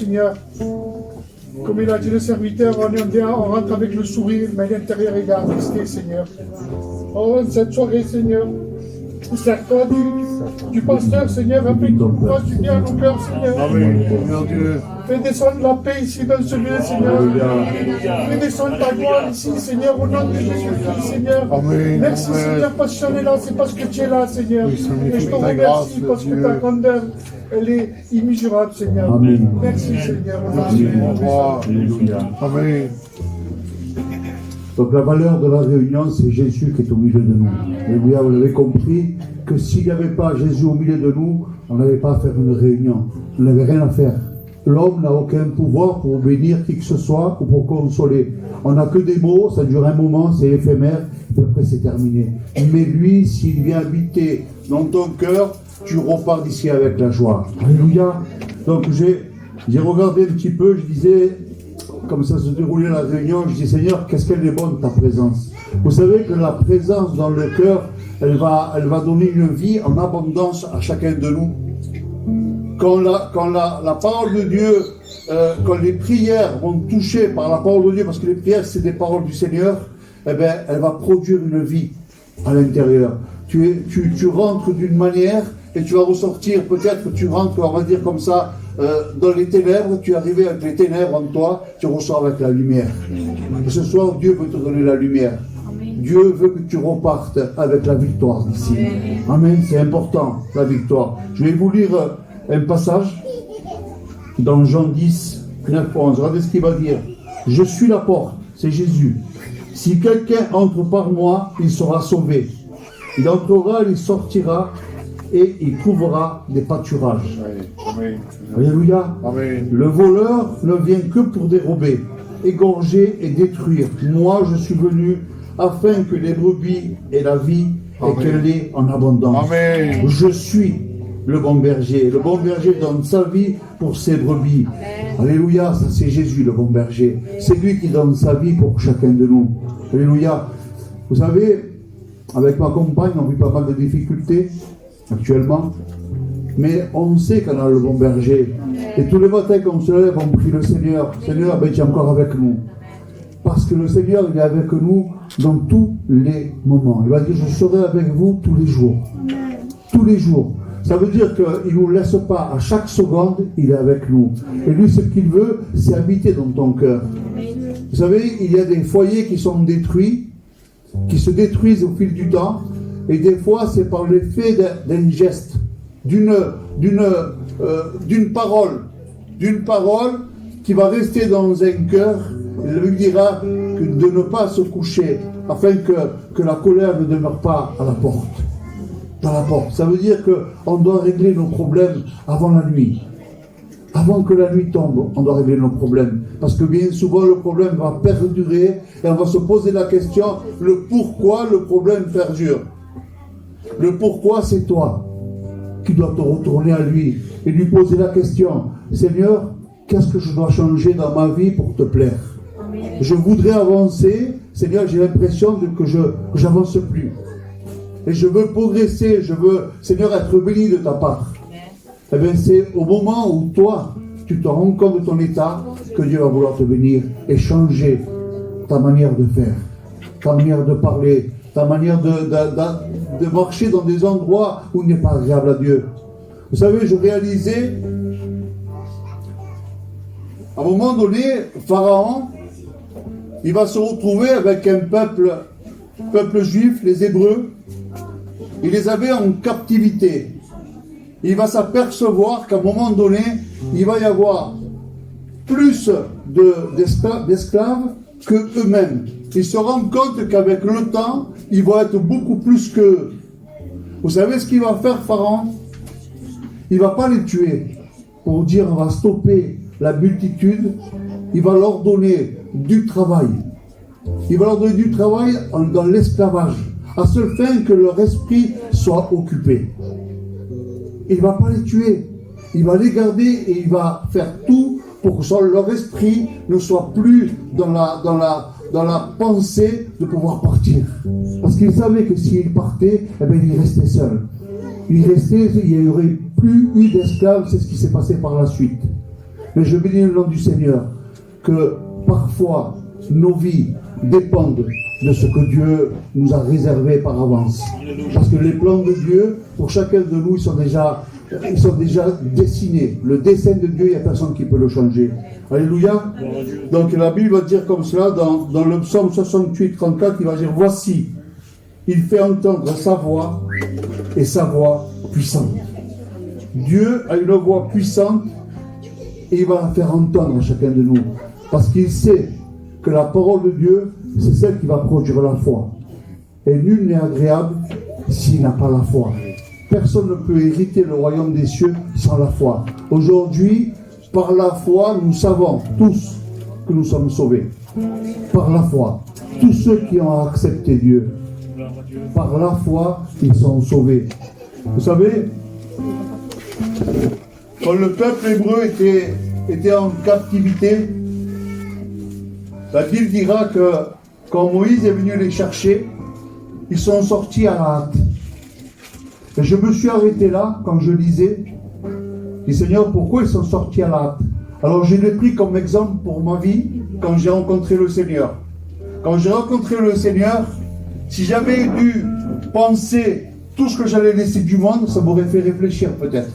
Seigneur. Comme il a dit le serviteur, on rentre avec le sourire, mais à l'intérieur, il est attristé, Seigneur. Oh, cette soirée, Seigneur, sers-toi du pasteur, Seigneur, applique ton courage du bien à nos cœurs, Seigneur. Amen. Seigneur Dieu. Fais descendre la paix ici dans ce lieu, Seigneur. Fais descendre ta gloire ici, Seigneur, au nom de Jésus-Christ, Seigneur. Amen. Merci, Amen. Seigneur, parce que je suis là, c'est parce que tu es là, Seigneur. Oui, Seigneur, Et je te ta remercie grâce, parce que Dieu. ta grandeur, elle est immesurable, Seigneur. Amen. Merci, Seigneur. Au nom de Merci, Jésus. mon roi. Alléluia. Amen. Donc la valeur de la réunion, c'est Jésus qui est au milieu de nous. Alléluia, vous l'avez compris, que s'il n'y avait pas Jésus au milieu de nous, on n'avait pas à faire une réunion. On n'avait rien à faire. L'homme n'a aucun pouvoir pour bénir qui que ce soit ou pour consoler. On n'a que des mots, ça dure un moment, c'est éphémère, et après c'est terminé. Mais lui, s'il vient habiter dans ton cœur, tu repars d'ici avec la joie. Alléluia. Donc j'ai regardé un petit peu, je disais, comme ça se déroulait la réunion, je dis Seigneur, qu'est-ce qu'elle est bonne ta présence. Vous savez que la présence dans le cœur, elle va donner une vie en abondance à chacun de nous. Quand la parole de Dieu, quand les prières vont toucher par la parole de Dieu, parce que les prières c'est des paroles du Seigneur, eh bien, elle va produire une vie à l'intérieur. Tu rentres d'une manière et tu vas ressortir, peut-être que tu rentres, on va dire comme ça, dans les ténèbres, tu es arrivé avec les ténèbres en toi, tu ressors avec la lumière. Et ce soir, Dieu veut te donner la lumière. Dieu veut que tu repartes avec la victoire ici. Amen, c'est important, la victoire. Je vais vous lire un passage dans Jean 10, 9, 11. Regardez ce qu'il va dire. Je suis la porte, c'est Jésus. Si quelqu'un entre par moi, il sera sauvé. Il entrera, il sortira et il trouvera des pâturages. Amen. Alléluia. Amen. Le voleur ne vient que pour dérober, égorger et détruire. Moi, je suis venu afin que les brebis aient la vie et qu'elle l'ait en abondance. Amen. Je suis le bon berger. Le bon berger donne sa vie pour ses brebis. Alléluia, ça c'est Jésus, le bon berger. C'est lui qui donne sa vie pour chacun de nous. Alléluia. Vous savez, avec ma compagne, on vit pas mal de difficultés actuellement. Mais on sait qu'on a le bon berger. Et tous les matins quand on se lève, on prie le Seigneur. Seigneur, ben, tu es encore avec nous. Parce que le Seigneur, il est avec nous dans tous les moments. Il va dire, je serai avec vous tous les jours. Tous les jours. Ça veut dire qu'il ne nous laisse pas, à chaque seconde, il est avec nous. Et lui, ce qu'il veut, c'est habiter dans ton cœur. Vous savez, il y a des foyers qui sont détruits, qui se détruisent au fil du temps. Et des fois, c'est par l'effet d'un geste, d'une parole qui va rester dans un cœur. Il lui dira de ne pas se coucher, afin que la colère ne demeure pas à la porte. Dans la porte. Ça veut dire qu'on doit régler nos problèmes avant la nuit. Avant que la nuit tombe, on doit régler nos problèmes. Parce que bien souvent, le problème va perdurer et on va se poser la question, le pourquoi le problème perdure. Le pourquoi, c'est toi qui dois te retourner à lui et lui poser la question, Seigneur, qu'est-ce que je dois changer dans ma vie pour te plaire? Je voudrais avancer, Seigneur, j'ai l'impression que je n'avance plus. Et je veux progresser, je veux, Seigneur, être béni de ta part. Eh bien, c'est au moment où toi, tu te rends compte de ton état, que Dieu va vouloir te bénir et changer ta manière de faire, ta manière de parler, ta manière de marcher dans des endroits où il n'est pas agréable à Dieu. Vous savez, je réalisais, à un moment donné, Pharaon, il va se retrouver avec un peuple juif, les Hébreux. Il les avait en captivité. Il va s'apercevoir qu'à un moment donné, il va y avoir plus d'esclaves que eux-mêmes. Il se rend compte qu'avec le temps, ils vont être beaucoup plus qu'eux. Vous savez ce qu'il va faire, Pharaon? Il ne va pas les tuer pour dire on va stopper la multitude. Il va leur donner du travail. Il va leur donner du travail dans l'esclavage, à seule fin que leur esprit soit occupé. Il ne va pas les tuer. Il va les garder et il va faire tout pour que leur esprit ne soit plus dans la pensée de pouvoir partir. Parce qu'il savait que s'il partait, eh bien, il restait seul. Il n'y aurait plus eu d'esclaves, c'est ce qui s'est passé par la suite. Mais je bénis le nom du Seigneur, que parfois nos vies dépendent de ce que Dieu nous a réservé par avance. Parce que les plans de Dieu, pour chacun de nous, ils sont déjà dessinés. Le dessein de Dieu, il n'y a personne qui peut le changer. Alléluia. Donc la Bible va dire comme cela, dans le psaume 68, 34, il va dire, voici, il fait entendre sa voix, et sa voix puissante. Dieu a une voix puissante, et il va la faire entendre à chacun de nous. Parce qu'il sait que la parole de Dieu, c'est celle qui va produire la foi. Et nul n'est agréable s'il n'a pas la foi. Personne ne peut hériter le royaume des cieux sans la foi. Aujourd'hui, par la foi, nous savons tous que nous sommes sauvés. Par la foi. Tous ceux qui ont accepté Dieu, par la foi, ils sont sauvés. Vous savez, quand le peuple hébreu était en captivité, la Bible dira que quand Moïse est venu les chercher, ils sont sortis à la hâte. Et je me suis arrêté là, quand je lisais, et Seigneur, pourquoi ils sont sortis à la hâte? Alors je l'ai pris comme exemple pour ma vie, quand j'ai rencontré le Seigneur. Quand j'ai rencontré le Seigneur, si j'avais dû penser tout ce que j'allais laisser du monde, ça m'aurait fait réfléchir peut-être.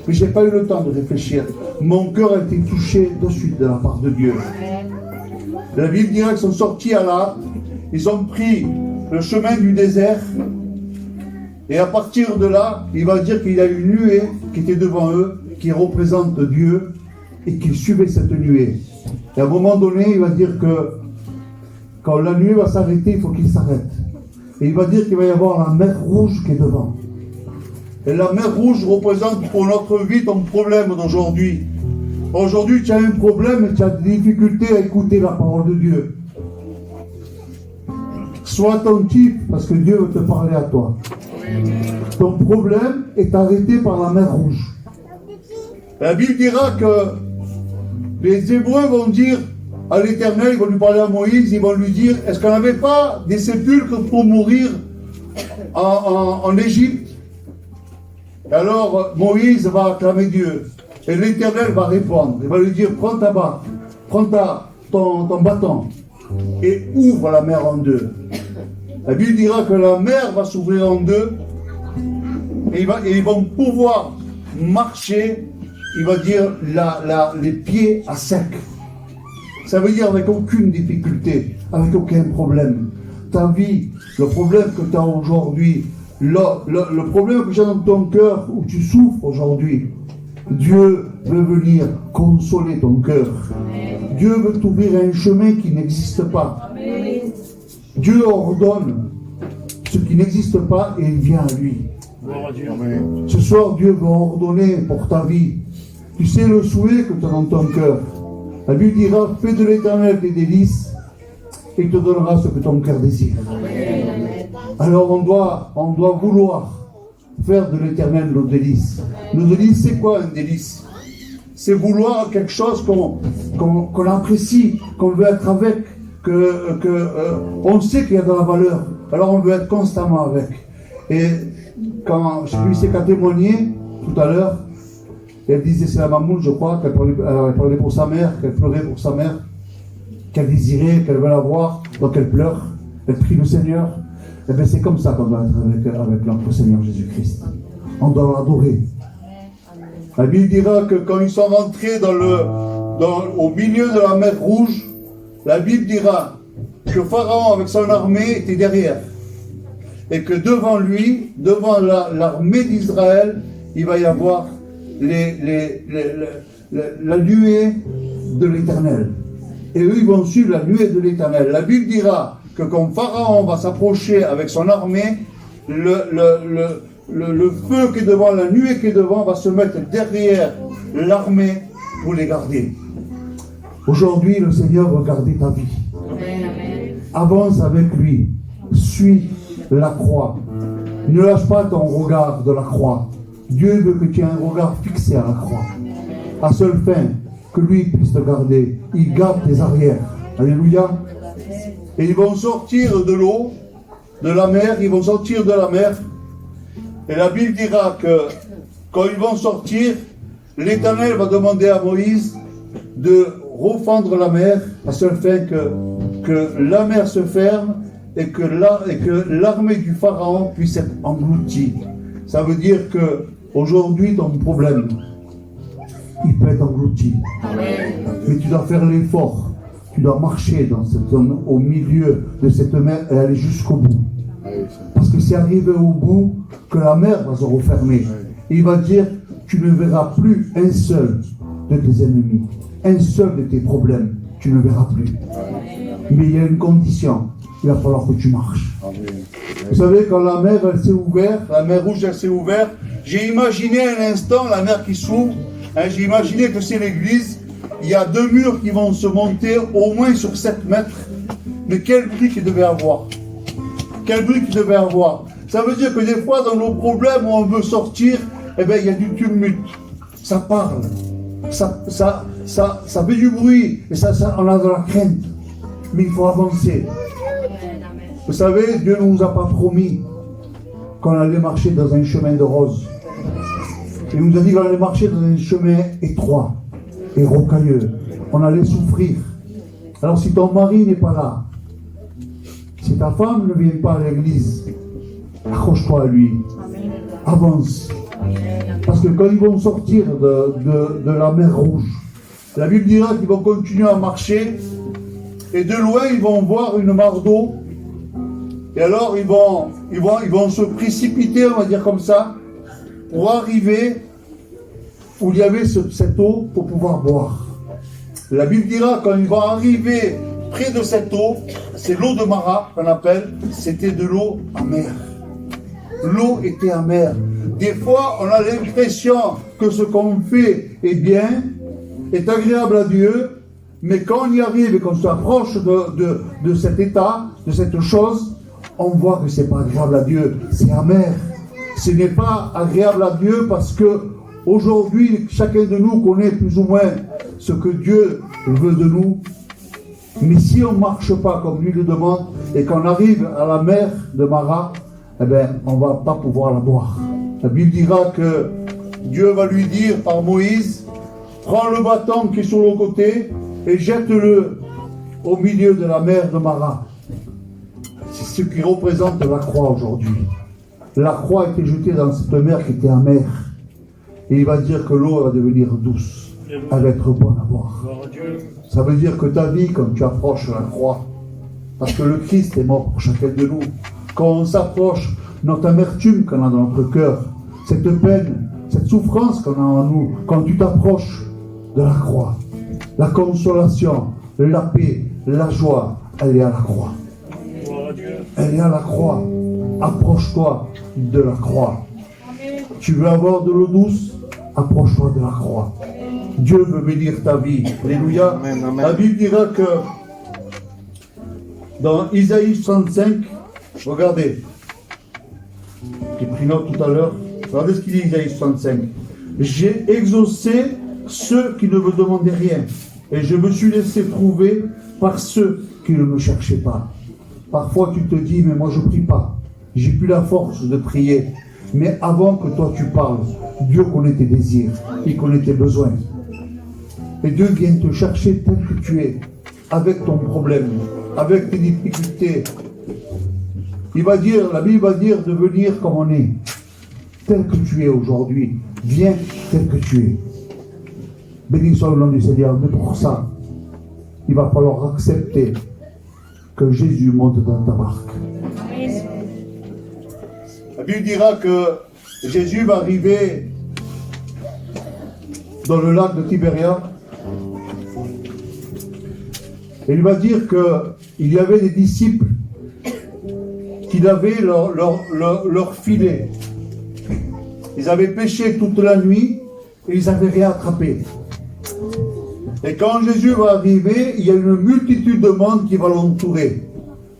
Mais je n'ai pas eu le temps de réfléchir. Mon cœur a été touché de suite de la part de Dieu. La Bible dira qu'ils sont sortis à la hâte, ils ont pris le chemin du désert, et à partir de là, il va dire qu'il y a une nuée qui était devant eux, qui représente Dieu, et qu'ils suivaient cette nuée. Et à un moment donné, il va dire que quand la nuée va s'arrêter, il faut qu'il s'arrête. Et il va dire qu'il va y avoir la mer Rouge qui est devant. Et la mer Rouge représente pour notre vie ton problème d'aujourd'hui. Aujourd'hui, tu as un problème et tu as des difficultés à écouter la parole de Dieu. Sois attentif parce que Dieu veut te parler à toi. Ton problème est arrêté par la mer Rouge. La Bible dira que les Hébreux vont dire à l'Éternel, ils vont lui parler à Moïse, ils vont lui dire, est-ce qu'on n'avait pas des sépulcres pour mourir en Égypte? Et alors Moïse va acclamer Dieu. Et l'Éternel va répondre. Il va lui dire, prends ton bâton et ouvre la mer en deux. La Bible dira que la mer va s'ouvrir en deux et ils vont pouvoir marcher, il va dire, les pieds à sec. Ça veut dire avec aucune difficulté, avec aucun problème. Ta vie, le problème que tu as aujourd'hui, le problème que tu as dans ton cœur, où tu souffres aujourd'hui, Dieu veut venir consoler ton cœur. Dieu veut t'ouvrir un chemin qui n'existe pas. Dieu ordonne ce qui n'existe pas et il vient à lui. Ce soir, Dieu veut ordonner pour ta vie. Tu sais le souhait que tu as dans ton cœur. La Bible dira, fais de l'Éternel tes délices et il te donnera ce que ton cœur désire. Alors on doit vouloir faire de l'Éternel nos délices. Nos délices, c'est quoi un délice? C'est vouloir quelque chose qu'on apprécie, qu'on veut être avec, on sait qu'il y a de la valeur. Alors on veut être constamment avec. Et quand je lui sais qu'à témoigner tout à l'heure, elle disait, c'est la mamoule, je crois, qu'elle parlait pour sa mère, qu'elle pleurait pour sa mère, qu'elle désirait, qu'elle veut la voir, donc elle pleure, elle prie le Seigneur. Et bien c'est comme ça qu'on doit être avec notre Seigneur Jésus-Christ. On doit l'adorer. La Bible dira que quand ils sont rentrés au milieu de la mer Rouge, la Bible dira que Pharaon avec son armée était derrière. Et que devant lui, devant l'armée d'Israël, il va y avoir la nuée de l'Éternel. Et eux, ils vont suivre la nuée de l'Éternel. La Bible dira que quand Pharaon va s'approcher avec son armée, le feu qui est devant, la nuée qui est devant, va se mettre derrière l'armée pour les garder. Aujourd'hui, le Seigneur veut garder ta vie. Avance avec lui. Suis la croix. Ne lâche pas ton regard de la croix. Dieu veut que tu aies un regard fixé à la croix. À seule fin que lui puisse te garder. Il garde tes arrières. Alléluia. Et ils vont sortir de l'eau, de la mer. Ils vont sortir de la mer. Et la Bible dira que quand ils vont sortir, l'Éternel va demander à Moïse, de refendre la mer à seule fin que la mer se ferme et que l'armée du Pharaon puisse être engloutie. Ça veut dire que aujourd'hui ton problème, il peut être englouti. Mais tu dois faire l'effort. Tu dois marcher dans cette zone, au milieu de cette mer et aller jusqu'au bout. Parce que c'est arrivé au bout que la mer va se refermer. Et il va dire, tu ne verras plus un seul de tes ennemis, un seul de tes problèmes. Tu ne verras plus. Mais il y a une condition. Il va falloir que tu marches. Vous savez, quand la mer elle s'est ouverte, la mer rouge elle s'est ouverte, j'ai imaginé un instant la mer qui s'ouvre. J'ai imaginé que c'est l'église. Il y a 2 murs qui vont se monter au moins sur 7 mètres. Mais quel bruit qu'il devait avoir. Quel bruit qu'il devait avoir. Ça veut dire que des fois, dans nos problèmes où on veut sortir, eh bien, il y a du tumulte. Ça parle. Ça fait du bruit. Et on a de la crainte. Mais il faut avancer. Vous savez, Dieu ne nous a pas promis qu'on allait marcher dans un chemin de rose. Il nous a dit qu'on allait marcher dans un chemin étroit et rocailleux. On allait souffrir. Alors si ton mari n'est pas là, si ta femme ne vient pas à l'église, accroche-toi à lui. Avance. Parce que quand ils vont sortir de la mer Rouge, la Bible dira qu'ils vont continuer à marcher et de loin ils vont voir une mare d'eau. Et alors ils vont se précipiter, on va dire comme ça, pour arriver où il y avait cette eau pour pouvoir boire. La Bible dira quand ils vont arriver près de cette eau, c'est l'eau de Mara qu'on appelle, c'était de l'eau amère. L'eau était amère. Des fois, on a l'impression que ce qu'on fait est bien, est agréable à Dieu, mais quand on y arrive et qu'on s'approche de cet état, de cette chose, on voit que ce n'est pas agréable à Dieu, c'est amer. Ce n'est pas agréable à Dieu parce que aujourd'hui, chacun de nous connaît plus ou moins ce que Dieu veut de nous. Mais si on ne marche pas comme lui le demande et qu'on arrive à la mer de Mara, eh bien, on ne va pas pouvoir la boire. La Bible dira que Dieu va lui dire par Moïse, prends le bâton qui est sur le côté et jette-le au milieu de la mer de Mara. C'est ce qui représente la croix aujourd'hui. La croix a été jetée dans cette mer qui était amère. Et il va dire que l'eau va devenir douce. Elle va être bonne à boire. Ça veut dire que ta vie, quand tu approches la croix, parce que le Christ est mort pour chacun de nous, quand on s'approche, notre amertume qu'on a dans notre cœur, cette peine, cette souffrance qu'on a en nous, quand tu t'approches de la croix, la consolation, la paix, la joie, elle est à la croix. Elle est à la croix. Approche-toi de la croix. Tu veux avoir de l'eau douce? Approche-toi de la croix. Dieu veut bénir ta vie. Alléluia. La Bible dira que dans Isaïe 65, regardez, j'ai pris note tout à l'heure, regardez ce qu'il dit Isaïe 65. J'ai exaucé ceux qui ne me demandaient rien, et je me suis laissé trouver par ceux qui ne me cherchaient pas. Parfois tu te dis, mais moi je ne prie pas, j'ai plus la force de prier. Mais avant que toi tu parles, Dieu connaît tes désirs, il connaît tes besoins. Et Dieu vient te chercher tel que tu es, avec ton problème, avec tes difficultés. La Bible va dire de venir comme on est, tel que tu es aujourd'hui. Viens tel que tu es. Béni soit le nom du Seigneur. Mais pour ça, il va falloir accepter que Jésus monte dans ta barque. La Bible dira que Jésus va arriver dans le lac de Tibériade et il va dire qu'il y avait des disciples qui avaient leur filet. Ils avaient pêché toute la nuit et ils n'avaient rien attrapé. Et quand Jésus va arriver, il y a une multitude de monde qui va l'entourer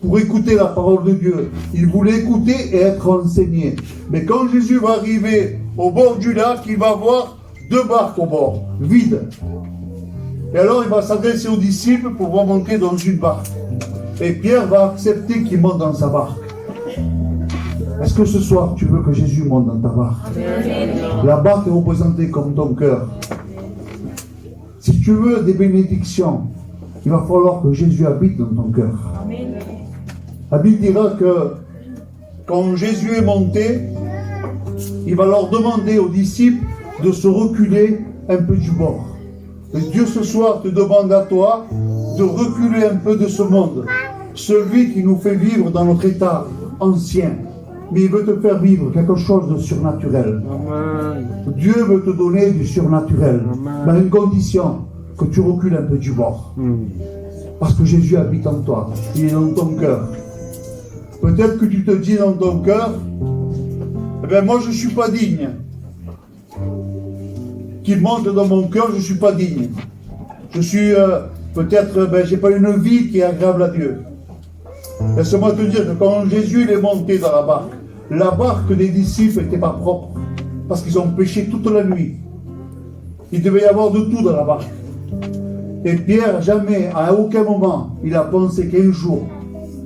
pour écouter la parole de Dieu. Il voulait écouter et être enseigné. Mais quand Jésus va arriver au bord du lac, il va voir 2 barques au bord, vides. Et alors il va s'adresser aux disciples pour pouvoir monter dans une barque. Et Pierre va accepter qu'il monte dans sa barque. Est-ce que ce soir tu veux que Jésus monte dans ta barque? La barque est représentée comme ton cœur. Si tu tu veux des bénédictions, il va falloir que Jésus habite dans ton cœur. La Bible dira que quand Jésus est monté, il va leur demander aux disciples de se reculer un peu du bord. Et Dieu ce soir te demande à toi de reculer un peu de ce monde, celui qui nous fait vivre dans notre état ancien. Mais il veut te faire vivre quelque chose de surnaturel. Amen. Dieu veut te donner du surnaturel, mais à une condition, que tu recules un peu du bord. Parce que Jésus habite en toi, il est dans ton cœur. Peut-être que tu te dis dans ton cœur, eh bien moi je ne suis pas digne. Qu'il monte dans mon cœur, je ne suis pas digne. Je suis peut-être, j'ai pas une vie qui est agréable à Dieu. Laisse-moi te dire que quand Jésus il est monté dans la barque des disciples n'était pas propre, parce qu'ils ont péché toute la nuit. Il devait y avoir de tout dans la barque. Et Pierre, jamais, à aucun moment, il a pensé qu'un jour,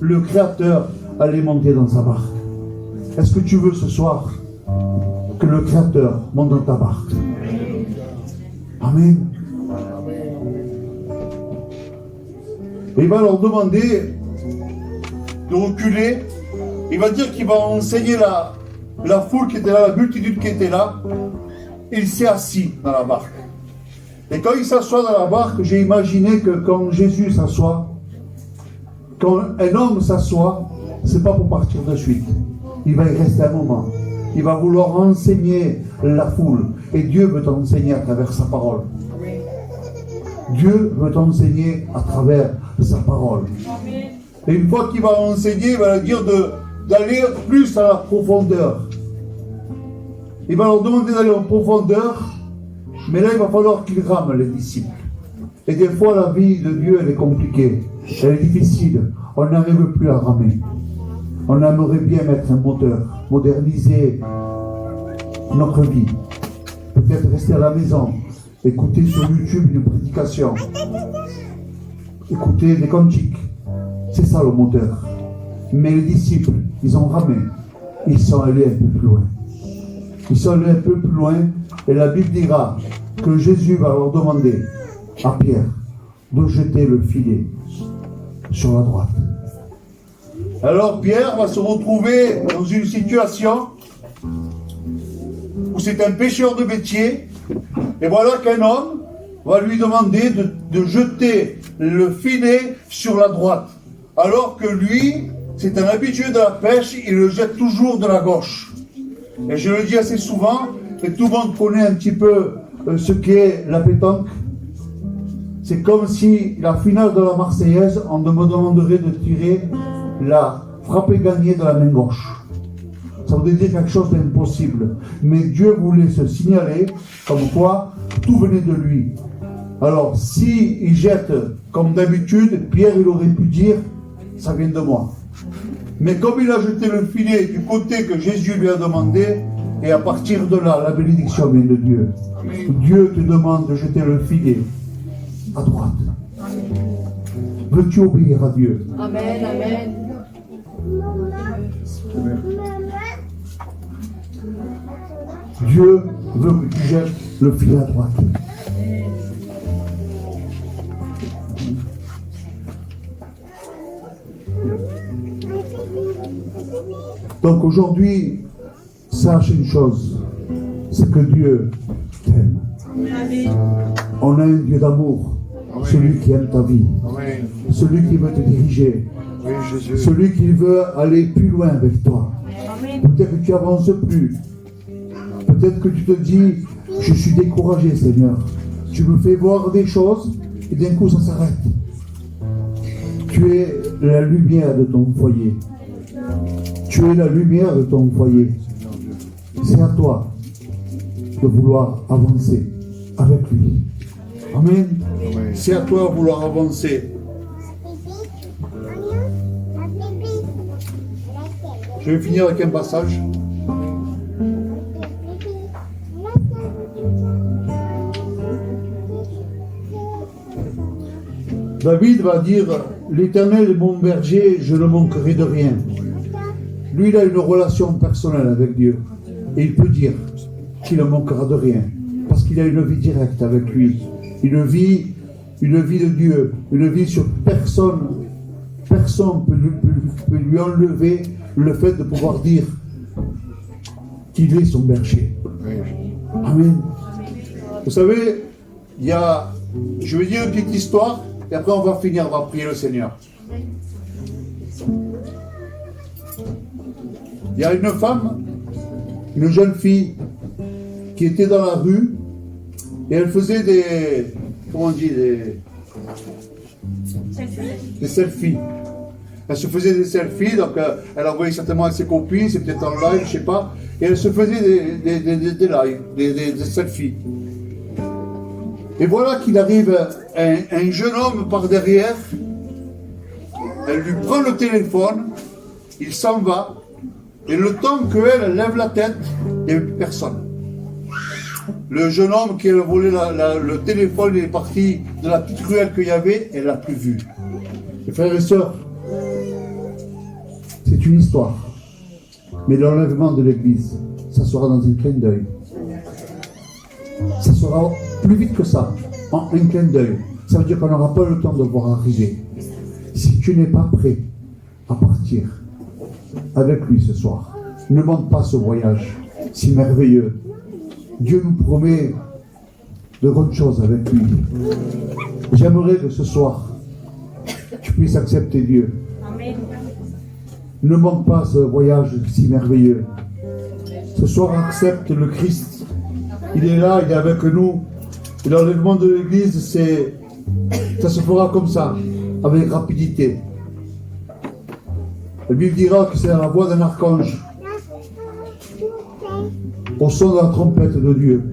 le Créateur allait monter dans sa barque. Est-ce que tu veux ce soir que le Créateur monte dans ta barque? Amen. Et il va leur demander de reculer. Il va dire qu'il va enseigner la foule qui était là, la multitude qui était là. Il s'est assis dans la barque. Et quand il s'assoit dans la barque, j'ai imaginé que quand Jésus s'assoit, quand un homme s'assoit, c'est pas pour partir de suite. Il va y rester un moment. Il va vouloir enseigner la foule. Et Dieu veut t'enseigner à travers sa parole. Dieu veut t'enseigner à travers sa parole. Et une fois qu'il va enseigner, il va leur dire d'aller plus à la profondeur. Il va leur demander d'aller en profondeur, mais là il va falloir qu'ils rament les disciples. Et des fois la vie de Dieu elle est compliquée, elle est difficile, on n'arrive plus à ramer. On aimerait bien mettre un moteur, moderniser notre vie. Peut-être rester à la maison, écouter sur YouTube une prédication, écouter des cantiques. C'est ça le moteur. Mais les disciples, ils ont ramé. Ils sont allés un peu plus loin. Ils sont allés un peu plus loin. Et la Bible dira que Jésus va leur demander à Pierre de jeter le filet sur la droite. Alors Pierre va se retrouver dans une situation où c'est un pêcheur de métier. Et voilà qu'un homme va lui demander de jeter le filet sur la droite. Alors que lui, c'est un habitué de la pêche, il le jette toujours de la gauche. Et je le dis assez souvent, et tout le monde connaît un petit peu ce qu'est la pétanque. C'est comme si la finale de la Marseillaise, on me demanderait de tirer la frappée gagnée de la main gauche. Ça voudrait dire quelque chose d'impossible. Mais Dieu voulait se signaler comme quoi tout venait de lui. Alors, s'il jette comme d'habitude, Pierre il aurait pu dire ça vient de moi. Mais comme il a jeté le filet du côté que Jésus lui a demandé, et à partir de là, la bénédiction vient de Dieu. Dieu te demande de jeter le filet à droite. Veux-tu obéir à Dieu? Amen, amen. Dieu veut que tu jettes le filet à droite. Donc aujourd'hui, sache une chose, c'est que Dieu t'aime. On a un Dieu d'amour, celui qui aime ta vie, Amen. celui qui veut te diriger, Oui, Jésus. celui qui veut aller plus loin avec toi. Peut-être que tu n'avances plus. Peut-être que tu te dis, je suis découragé, Seigneur. Tu me fais voir des choses et d'un coup ça s'arrête. Tu es la lumière de ton foyer. Tu es la lumière de ton foyer. C'est à toi de vouloir avancer avec lui. Amen. Amen. C'est à toi de vouloir avancer. Je vais finir avec un passage. David va dire, l'Éternel est mon berger, je ne manquerai de rien. Lui, il a une relation personnelle avec Dieu. Et il peut dire qu'il ne manquera de rien. Parce qu'il a une vie directe avec lui. Une vie une vie de Dieu, une vie sur personne. Personne peut lui enlever le fait de pouvoir dire qu'il est son berger. Amen. Vous savez, je vais dire une petite histoire et après on va finir, on va prier le Seigneur. Il y a une femme, une jeune fille qui était dans la rue et elle faisait des selfies. Elle se faisait des selfies, donc elle envoyait certainement avec ses copines, c'est peut-être en live, je ne sais pas, et elle se faisait des lives, des selfies. Et voilà qu'il arrive un jeune homme par derrière, elle lui prend le téléphone, il s'en va, et le temps qu'elle lève la tête, il n'y avait plus personne. Le jeune homme qui a volé le téléphone, il est parti de la petite ruelle qu'il y avait, elle ne l'a plus vu. Et frères et sœurs, c'est une histoire. Mais l'enlèvement de l'Église, ça sera dans un clin d'œil. Ça sera plus vite que ça, en un clin d'œil. Ça veut dire qu'on n'aura pas le temps de voir arriver. Si tu n'es pas prêt à partir avec lui ce soir, ne manque pas ce voyage si merveilleux. Dieu nous promet de grandes choses avec lui. J'aimerais que ce soir, tu puisses accepter Dieu. Amen. Ne manque pas ce voyage si merveilleux. Ce soir, accepte le Christ. Il est là, il est avec nous. Et l'enlèvement de l'Église, ça se fera comme ça, avec rapidité. La Bible dira que c'est la voix d'un archange, au son de la trompette de Dieu.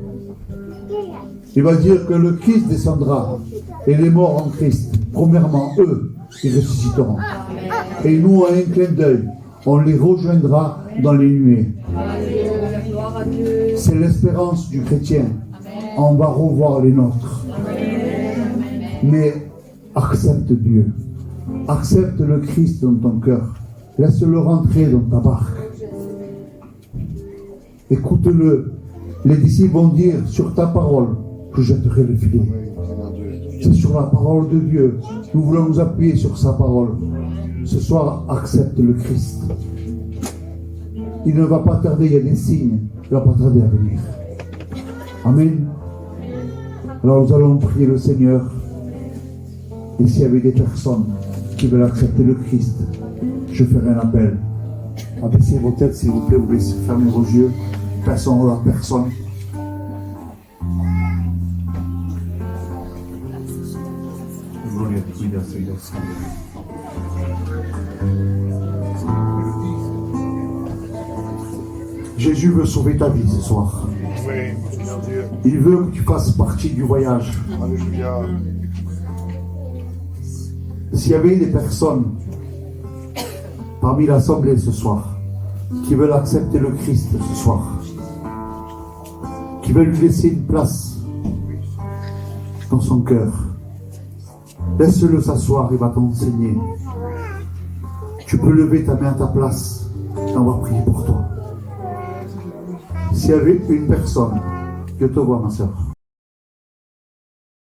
Il va dire que le Christ descendra, et les morts en Christ, premièrement, eux, ils ressusciteront. Et nous, à un clin d'œil, on les rejoindra dans les nuées. C'est l'espérance du chrétien. On va revoir les nôtres. Mais accepte Dieu. Accepte le Christ dans ton cœur. Laisse-le rentrer dans ta barque. Écoute-le. Les disciples vont dire, sur ta parole, je jetterai le filet. C'est sur la parole de Dieu. Nous voulons nous appuyer sur sa parole. Ce soir, accepte le Christ. Il ne va pas tarder, il y a des signes. Il ne va pas tarder à venir. Amen. Alors nous allons prier le Seigneur. Et s'il y avait des personnes qui veulent accepter le Christ, je ferai un appel. Abaissez vos têtes, s'il vous plaît, vous laissez fermer vos yeux. Personne à personne. Jésus veut sauver ta vie ce soir. Oui, Seigneur Dieu. Il veut que tu fasses partie du voyage. Alléluia. S'il y avait des personnes parmi l'assemblée ce soir qui veulent accepter le Christ ce soir, qui veulent lui laisser une place dans son cœur, laisse-le s'asseoir, il va t'enseigner. Tu peux lever ta main à ta place et on va prier pour toi. S'il y avait une personne, je te vois ma soeur.